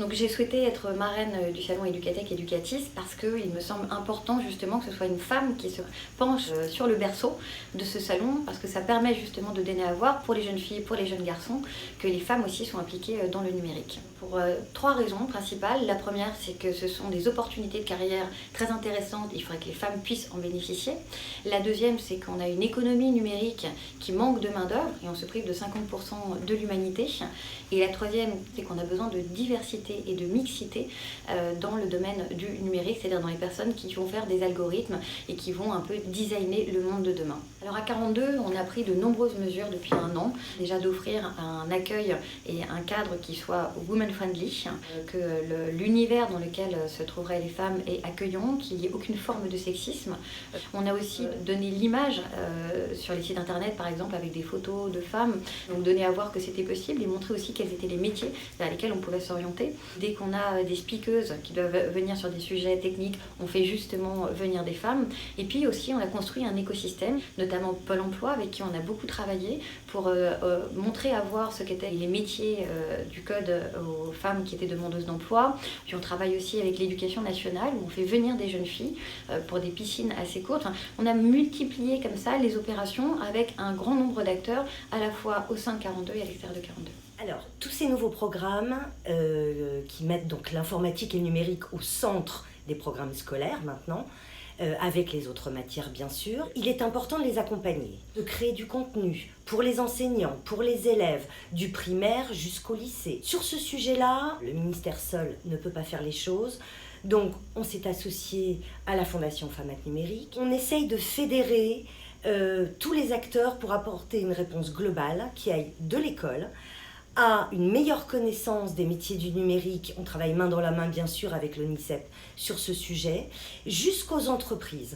Donc j'ai souhaité être marraine du salon Educatech Educatis parce qu'il me semble important justement que ce soit une femme qui se penche sur le berceau de ce salon, parce que ça permet justement de donner à voir pour les jeunes filles, pour les jeunes garçons, que les femmes aussi sont impliquées dans le numérique. Pour 3 raisons principales. La première, c'est que ce sont des opportunités de carrière très intéressantes, il faudrait que les femmes puissent en bénéficier. La deuxième, c'est qu'on a une économie numérique qui manque de main-d'œuvre et on se prive de 50% de l'humanité. Et la troisième, c'est qu'on a besoin de diversité et de mixité dans le domaine du numérique, c'est-à-dire dans les personnes qui vont faire des algorithmes et qui vont un peu designer le monde de demain. Alors à 42, on a pris de nombreuses mesures depuis 1 an, déjà d'offrir un accueil et un cadre qui soit woman-friendly, que l'univers dans lequel se trouveraient les femmes est accueillant, qu'il n'y ait aucune forme de sexisme. On a aussi donné l'image sur les sites internet par exemple avec des photos de femmes, donc donner à voir que c'était possible et montrer aussi quels étaient les métiers vers lesquels on pouvait s'orienter. Dès qu'on a des speakers qui doivent venir sur des sujets techniques, on fait justement venir des femmes. Et puis aussi, on a construit un écosystème, notamment Pôle emploi, avec qui on a beaucoup travaillé pour montrer à voir ce qu'étaient les métiers du code aux femmes qui étaient demandeuses d'emploi. Puis on travaille aussi avec l'éducation nationale, où on fait venir des jeunes filles pour des piscines assez courtes. Enfin, on a multiplié comme ça les opérations avec un grand nombre d'acteurs, à la fois au sein de 42 et à l'extérieur de 42. Alors, tous ces nouveaux programmes qui mettent donc l'informatique et le numérique au centre des programmes scolaires maintenant, avec les autres matières bien sûr, il est important de les accompagner, de créer du contenu pour les enseignants, pour les élèves, du primaire jusqu'au lycée. Sur ce sujet-là, le ministère seul ne peut pas faire les choses. Donc, on s'est associé à la Fondation Femmes Numérique. On essaye de fédérer tous les acteurs pour apporter une réponse globale qui aille de l'école à une meilleure connaissance des métiers du numérique. On travaille main dans la main, bien sûr, avec l'ONICEP sur ce sujet, jusqu'aux entreprises.